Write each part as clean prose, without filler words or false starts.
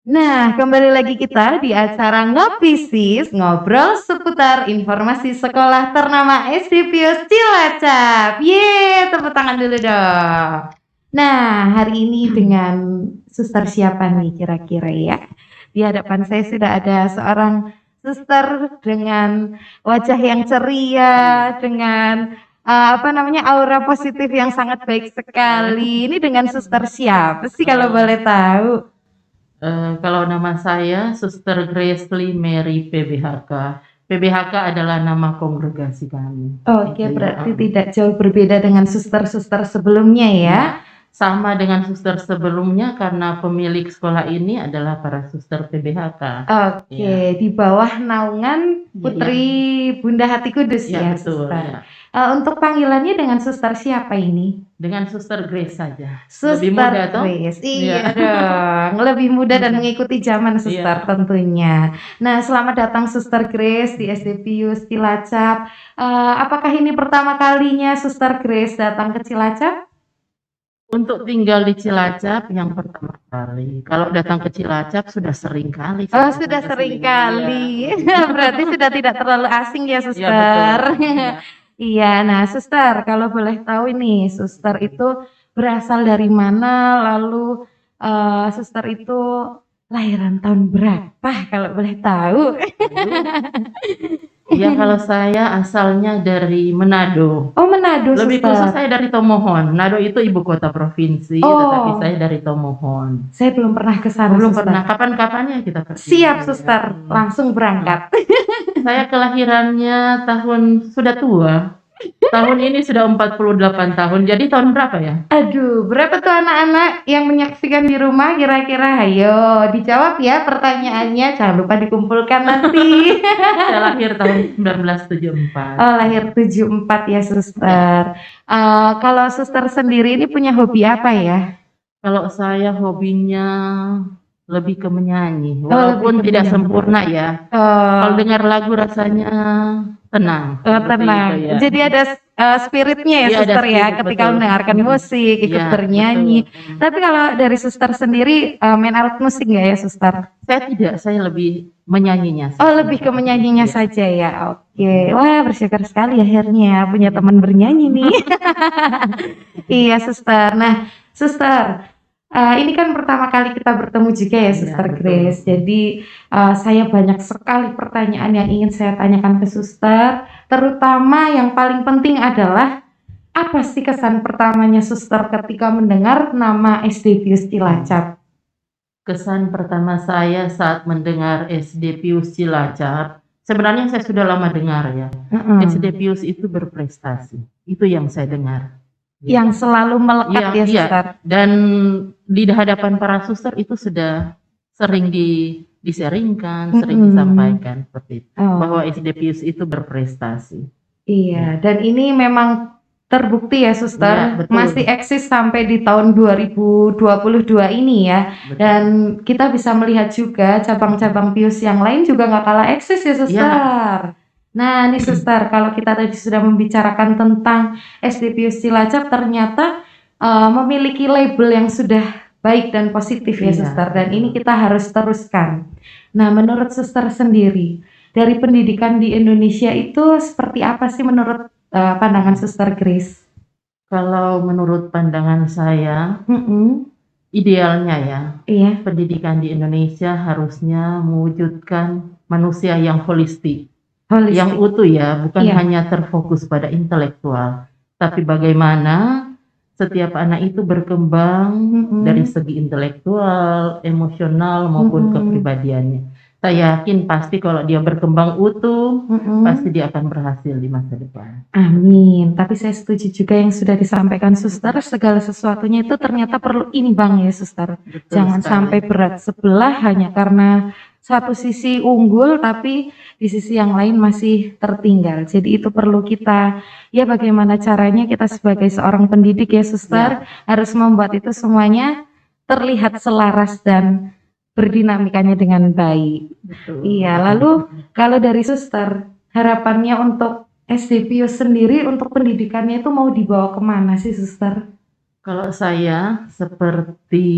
Nah, kembali lagi kita di acara Ngopisis, ngobrol seputar informasi sekolah ternama SD Pius Cilacap. Yeay, tepuk tangan dulu dong. Nah, hari ini dengan suster siapa nih kira-kira ya? Di hadapan saya sudah ada seorang suster dengan wajah yang ceria, dengan aura positif yang sangat baik sekali. Ini dengan suster siapa sih kalau boleh tahu? Kalau nama saya Suster Grace Mary PBHK. PBHK adalah nama kongregasi kami. Oke, Gitu ya. berarti tidak jauh berbeda dengan suster-suster sebelumnya ya? Sama dengan suster sebelumnya karena pemilik sekolah ini adalah para suster PBHK. Oke, Ya. di bawah naungan Putri Bunda Hati Kudus Ya, ya, betul. suster. Ya. Untuk panggilannya dengan suster siapa ini? Dengan Suster Grace saja. Suster Lebih muda toh? Grace. Iya Iya. dong, lebih muda dan mengikuti zaman suster Iya. tentunya. Nah, selamat datang Suster Grace di SD Pius Cilacap. Apakah ini pertama kalinya Suster Grace datang ke Cilacap? Untuk tinggal di Cilacap yang pertama kali. Kalau datang ke Cilacap sudah sering kali. Oh, sudah sering kali. Berarti sudah tidak terlalu asing ya, Iya, betul. suster. Iya. Iya, nah suster, kalau boleh tahu ini, suster itu berasal dari mana, lalu suster itu lahiran tahun berapa kalau boleh tahu? Iya, kalau saya asalnya dari Manado. Oh, Manado, Lebih khusus suster. saya dari Tomohon. Manado itu ibu kota provinsi, tetapi Oh, saya dari Tomohon. saya belum pernah ke sana, Belum suster. pernah. Kapan-kapan ya kita pergi. Siap, suster. Langsung berangkat. Saya kelahirannya sudah tua. Tahun ini sudah 48 tahun. Jadi tahun berapa ya? Aduh, berapa tuh anak-anak yang menyaksikan di rumah kira-kira? Ayo, dijawab ya pertanyaannya. Jangan lupa dikumpulkan nanti. Saya lahir tahun 1974. Oh, lahir 74 ya, suster. Kalau suster sendiri ini punya hobi apa ya? Kalau saya hobinya lebih ke menyanyi, lebih walaupun ke tidak menyanyi. sempurna ya. Kalau dengar lagu rasanya tenang. Tenang. Itu, ya. Jadi ada spiritnya ya, Iya, ada suster ya, spirit, ketika betul. mendengarkan musik, ikut Iya, bernyanyi. betul. Tapi kalau dari suster sendiri main alat musik nggak ya, suster? Saya tidak, saya lebih menyanyinya. Oh, lebih ke menyanyinya Iya. saja ya. Oke. Wah, bersyukur sekali akhirnya punya teman bernyanyi nih. Iya, suster. Nah, suster, ini kan pertama kali kita bertemu juga ya, Iya, Suster betul. Grace. Jadi, saya banyak sekali pertanyaan yang ingin saya tanyakan ke suster, terutama yang paling penting adalah apa sih kesan pertamanya suster ketika mendengar nama SD Pius Cilacap? Kesan pertama saya saat mendengar SD Pius Cilacap, sebenarnya saya sudah lama dengar ya. SD Pius itu berprestasi. Itu yang saya dengar. Yang selalu melekat ya, suster. Dan di hadapan para suster itu sudah sering diseringkan, sering disampaikan seperti itu, bahwa SD Pius itu berprestasi. Iya, dan ini memang terbukti ya, suster, Iya, betul. masih eksis sampai di tahun 2022 ini ya. Betul. Dan kita bisa melihat juga cabang-cabang Pius yang lain juga nggak kalah eksis ya, suster. Nah, nih suster, kalau kita tadi sudah membicarakan tentang SD Pius Cilacap, ternyata memiliki label yang sudah baik dan positif ya, Iya. suster. Dan ini kita harus teruskan. Nah, menurut suster sendiri, dari pendidikan di Indonesia itu seperti apa sih menurut pandangan suster Grace? Kalau menurut pandangan saya, idealnya ya, Iya. pendidikan di Indonesia harusnya mewujudkan manusia yang holistik. Holistik. Yang utuh ya, bukan Iya. hanya terfokus pada intelektual, tapi bagaimana setiap anak itu berkembang dari segi intelektual, emosional maupun kepribadiannya. Saya yakin pasti kalau dia berkembang utuh, pasti dia akan berhasil di masa depan. Amin. Tapi saya setuju juga yang sudah disampaikan suster, segala sesuatunya itu ternyata perlu imbang ya, suster. Betul Jangan sekali. sampai berat sebelah hanya karena satu sisi unggul tapi di sisi yang lain masih tertinggal. Jadi itu perlu kita, ya bagaimana caranya kita sebagai seorang pendidik ya, suster, harus membuat itu semuanya terlihat selaras dan berdinamikanya dengan baik. Betul. Iya, lalu kalau dari suster, harapannya untuk SD Pius sendiri untuk pendidikannya itu mau dibawa kemana sih, suster? Kalau saya seperti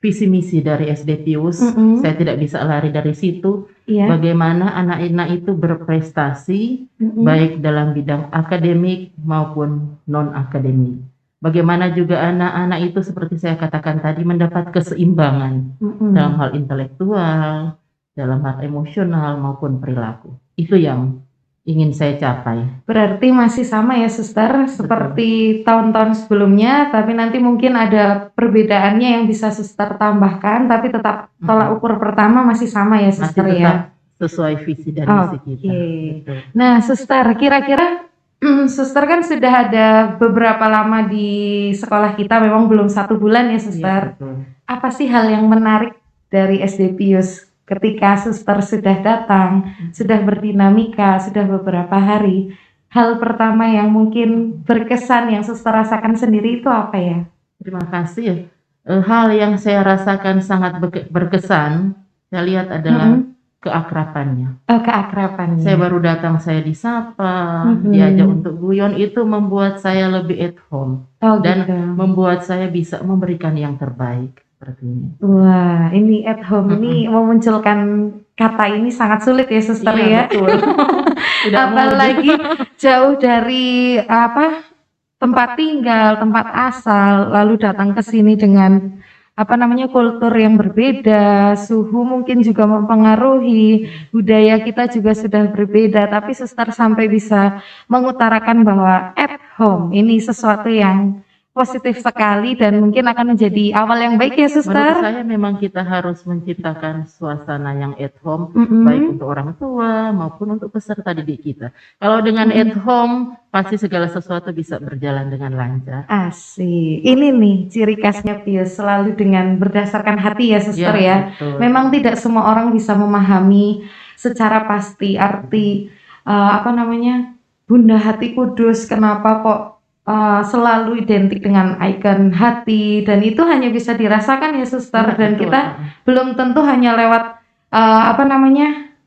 visi misi dari SD Pius. Saya tidak bisa lari dari situ. Iya. Bagaimana anak-anak itu berprestasi baik dalam bidang akademik maupun non akademik. Bagaimana juga anak-anak itu seperti saya katakan tadi mendapat keseimbangan dalam hal intelektual, dalam hal emosional maupun perilaku. Itu yang ingin saya capai. Berarti masih sama ya Suster, seperti tahun-tahun sebelumnya, tapi nanti mungkin ada perbedaannya yang bisa Suster tambahkan, tapi tetap tolak ukur pertama masih sama ya Suster Masih ya. tetap sesuai visi dan misi kita. Betul. Nah Suster, kira-kira Suster kan sudah ada beberapa lama di sekolah kita, memang belum 1 bulan ya Suster. Iya, betul. Apa sih hal yang menarik dari SD Pius ketika Suster sudah datang, sudah berdinamika, sudah beberapa hari? Hal pertama yang mungkin berkesan yang Suster rasakan sendiri itu apa ya? Terima kasih. Hal yang saya rasakan sangat berkesan, saya lihat adalah keakrabannya. Keakrabannya. Saya baru datang, saya disapa, diajak untuk guyon, itu membuat saya lebih at home. Dan membuat saya bisa memberikan yang terbaik seperti ini. Wah, ini at home ini memunculkan kata ini sangat sulit ya Suster ya. Betul. Apalagi jauh dari tempat tinggal, tempat asal, lalu datang ke sini dengan kultur yang berbeda, suhu mungkin juga mempengaruhi, budaya kita juga sudah berbeda, tapi Suster sampai bisa mengutarakan bahwa at home ini sesuatu yang positif sekali dan mungkin akan menjadi awal yang baik ya Suster. Menurut saya memang kita harus menciptakan suasana yang at home, baik untuk orang tua maupun untuk peserta didik kita. Kalau dengan at home, pasti segala sesuatu bisa berjalan dengan lancar. Asik. Ini nih ciri khasnya Pius, selalu dengan berdasarkan hati ya Suster ya. Betul. Memang tidak semua orang bisa memahami secara pasti arti Bunda Hati Kudus, kenapa kok selalu identik dengan ikon hati, dan itu hanya bisa dirasakan ya Suster, dan kita belum tentu hanya lewat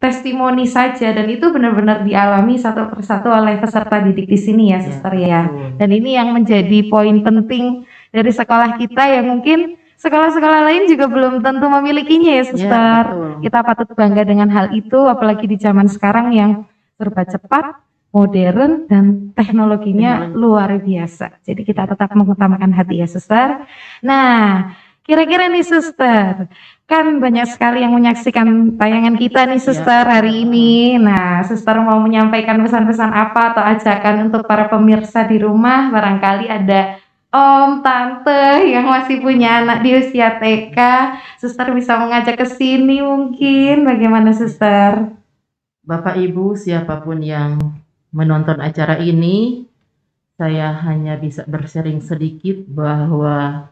testimoni saja, dan itu benar-benar dialami satu persatu oleh peserta didik di sini ya Suster ya. Dan ini yang menjadi poin penting dari sekolah kita yang mungkin sekolah-sekolah lain juga belum tentu memilikinya ya Suster. Kita patut bangga dengan hal itu, apalagi di zaman sekarang yang serba cepat, modern, dan teknologinya luar biasa. Jadi kita tetap mengutamakan hati ya Suster. Nah, kira-kira nih Suster, kan banyak sekali yang menyaksikan tayangan kita nih Suster hari ini. Nah, Suster mau menyampaikan pesan-pesan apa atau ajakan untuk para pemirsa di rumah? Barangkali ada om, tante yang masih punya anak di usia TK, Suster bisa mengajak ke sini mungkin. Bagaimana Suster? Bapak Ibu, siapapun yang menonton acara ini, saya hanya bisa bersharing sedikit bahwa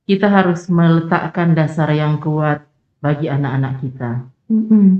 kita harus meletakkan dasar yang kuat bagi anak-anak kita.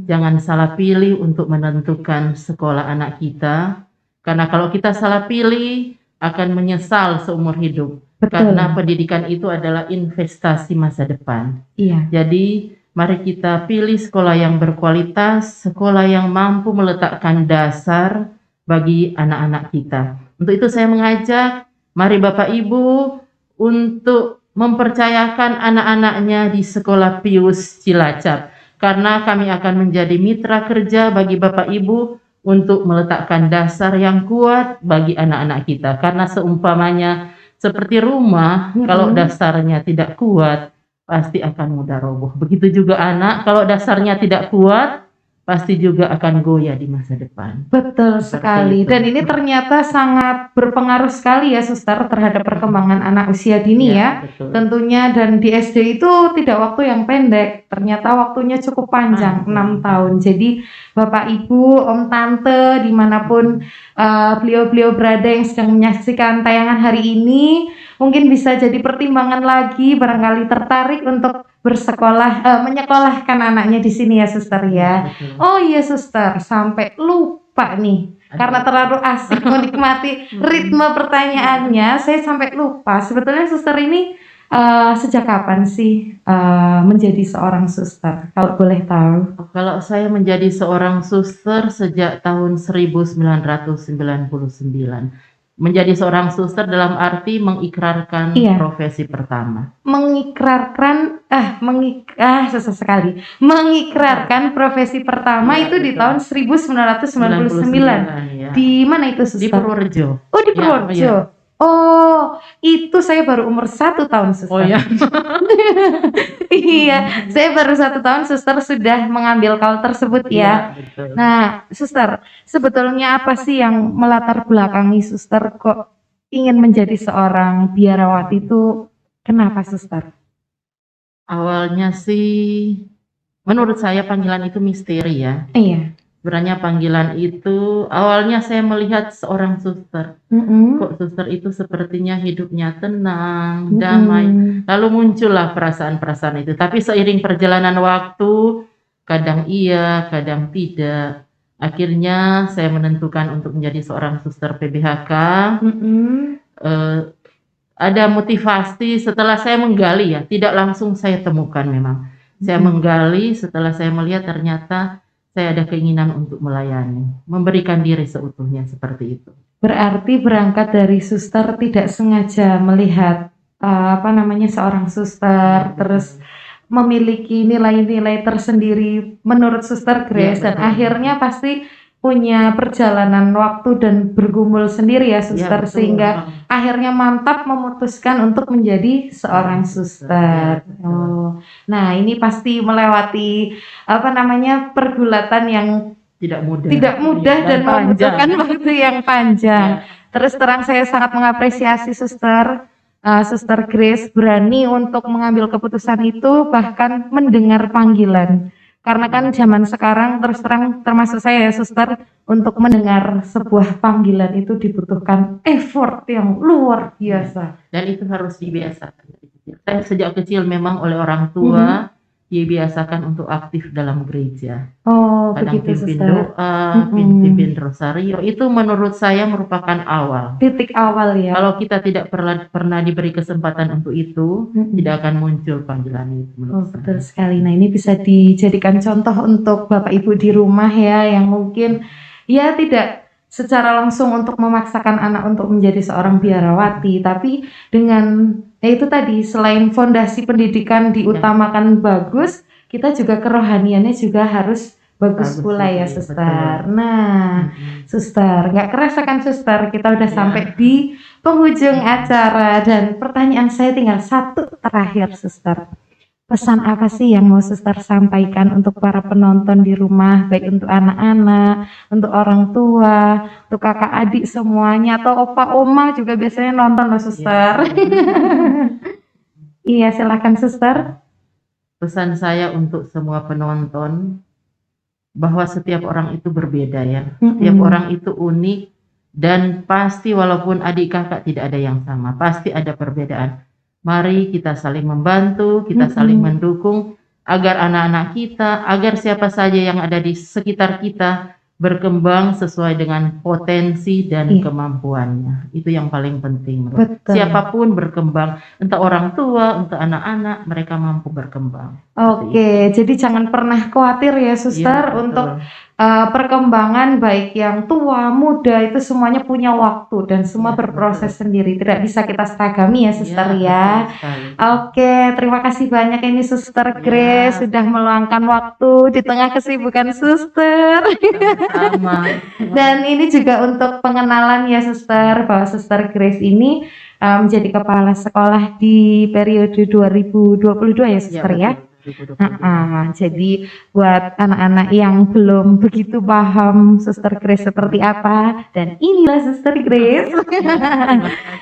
Jangan salah pilih untuk menentukan sekolah anak kita, karena kalau kita salah pilih akan menyesal seumur hidup. Karena pendidikan itu adalah investasi masa depan. Jadi mari kita pilih sekolah yang berkualitas, sekolah yang mampu meletakkan dasar bagi anak-anak kita. Untuk itu saya mengajak, mari Bapak Ibu untuk mempercayakan anak-anaknya di Sekolah Pius Cilacap. Karena kami akan menjadi mitra kerja bagi Bapak Ibu untuk meletakkan dasar yang kuat bagi anak-anak kita. Karena seumpamanya seperti rumah, kalau dasarnya tidak kuat, pasti akan mudah roboh. Begitu juga anak, kalau dasarnya tidak kuat, pasti juga akan goyah di masa depan. Betul sekali. Dan ini ternyata sangat berpengaruh sekali ya Suster terhadap perkembangan anak usia dini ya. Tentunya, dan di SD itu tidak waktu yang pendek. Ternyata waktunya cukup panjang, 6 tahun. Jadi Bapak Ibu, Om Tante, dimanapun beliau-beliau berada yang sedang menyaksikan tayangan hari ini, mungkin bisa jadi pertimbangan lagi, barangkali tertarik untuk bersekolah, menyekolahkan anaknya di sini ya Suster ya. Oh iya Suster, sampai lupa nih, karena terlalu asik menikmati ritme pertanyaannya, saya sampai lupa. Sebetulnya Suster ini sejak kapan sih menjadi seorang suster, kalau boleh tahu? Kalau saya menjadi seorang suster sejak tahun 1999. menjadi seorang suster dalam arti mengikrarkan Iya. profesi pertama. Susah sekali. Mengikrarkan profesi pertama Iya, itu di betul. tahun 1999. ya. Di mana itu, Di Suster? Purworejo. Oh, di Ya, Purworejo. iya. Oh, itu saya baru umur 1 tahun, Suster. Oh ya. Iya, saya baru 1 tahun, Suster sudah mengambil call tersebut ya. Iya, betul. Nah, Suster, sebetulnya apa sih yang melatar belakangi Suster kok ingin menjadi seorang biarawati itu? Kenapa, Suster? Awalnya sih menurut saya panggilan itu misteri ya. Iya. Sebenarnya panggilan itu awalnya saya melihat seorang suster. Kok suster itu sepertinya hidupnya tenang, damai. Lalu muncullah perasaan-perasaan itu. Tapi seiring perjalanan waktu, kadang iya, kadang tidak. Akhirnya saya menentukan untuk menjadi seorang suster PBHK. Ada motivasi setelah saya menggali ya, tidak langsung saya temukan memang. Saya menggali setelah saya melihat ternyata saya ada keinginan untuk melayani, memberikan diri seutuhnya seperti itu. Berarti berangkat dari suster tidak sengaja melihat seorang suster, terus memiliki nilai-nilai tersendiri menurut Suster Grace, dan akhirnya pasti punya perjalanan waktu dan bergumul sendiri ya Suster, sehingga akhirnya mantap memutuskan untuk menjadi seorang suster. Nah ini pasti melewati pergulatan yang tidak mudah dan membutuhkan waktu yang panjang. Terus terang saya sangat mengapresiasi Suster Grace berani untuk mengambil keputusan itu, bahkan mendengar panggilan. Karena kan zaman sekarang terus terang termasuk saya ya Suster, untuk mendengar sebuah panggilan itu dibutuhkan effort yang luar biasa. Dan itu harus dibiasakan. Saya sejak kecil memang oleh orang tua dibiasakan untuk aktif dalam gereja. Oh, Kadang begitu pimpin Suster. doa, pimpin rosario, itu menurut saya merupakan awal. Titik awal ya. Kalau kita tidak pernah diberi kesempatan untuk itu, tidak akan muncul panggilan itu menurut saya. Betul sekali. Nah ini bisa dijadikan contoh untuk Bapak Ibu di rumah ya, yang mungkin ya tidak secara langsung untuk memaksakan anak untuk menjadi seorang biarawati, tapi dengan itu tadi, selain fondasi pendidikan diutamakan bagus, kita juga kerohaniannya juga harus bagus pula ya Suster. Nah Suster, nggak kerasa kan Suster, kita udah sampai di penghujung acara, dan pertanyaan saya tinggal satu terakhir Suster. Pesan apa sih yang mau Suster sampaikan untuk para penonton di rumah, baik untuk anak-anak, untuk orang tua, untuk kakak adik semuanya, atau opa oma juga biasanya nonton loh Suster. Iya silakan Suster. Pesan saya untuk semua penonton bahwa setiap orang itu berbeda ya. Setiap orang itu unik, dan pasti walaupun adik kakak tidak ada yang sama, pasti ada perbedaan. Mari kita saling membantu, kita saling mendukung agar anak-anak kita, agar siapa saja yang ada di sekitar kita berkembang sesuai dengan potensi dan kemampuannya. Itu yang paling penting menurut. Siapapun berkembang, entah orang tua, entah anak-anak, mereka mampu berkembang. Oke, jadi jangan pernah khawatir ya Suster, untuk perkembangan baik yang tua, muda, itu semuanya punya waktu dan semua berproses sendiri. Tidak bisa kita seragami ya Suster ya. Oke, terima kasih banyak ini Suster Grace sudah meluangkan waktu di tengah kesibukan Suster. Dan ini juga untuk pengenalan ya Suster, bahwa Suster Grace ini menjadi kepala sekolah di periode 2022 ya Suster ya. Jadi buat anak-anak yang belum begitu paham Suster Grace seperti apa, dan inilah Suster Grace.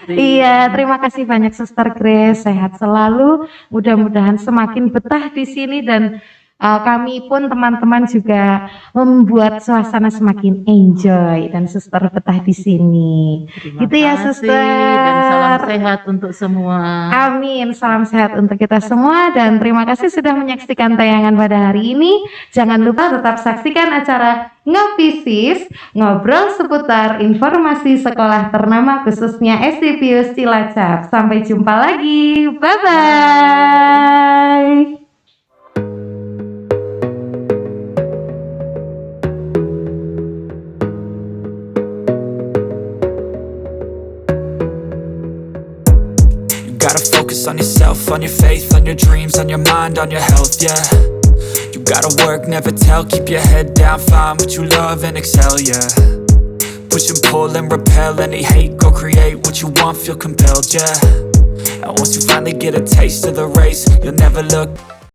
Iya, terima kasih banyak Suster Grace, sehat selalu, mudah-mudahan semakin betah di sini, dan kami pun teman-teman juga membuat suasana semakin enjoy dan Suster betah di sini. Gitu ya Suster. Dan salam sehat untuk semua. Amin, salam sehat untuk kita semua, dan terima kasih sudah menyaksikan tayangan pada hari ini. Jangan lupa tetap saksikan acara Ngopisis, ngobrol seputar informasi sekolah ternama khususnya SD Pius Cilacap. Sampai jumpa lagi, bye-bye. gotta focus on yourself, on your faith, on your dreams, on your mind, on your health, yeah. You gotta work, never tell, keep your head down, find what you love and excel, yeah. Push and pull and repel any hate, go create what you want, feel compelled, yeah. And once you finally get a taste of the race, you'll never look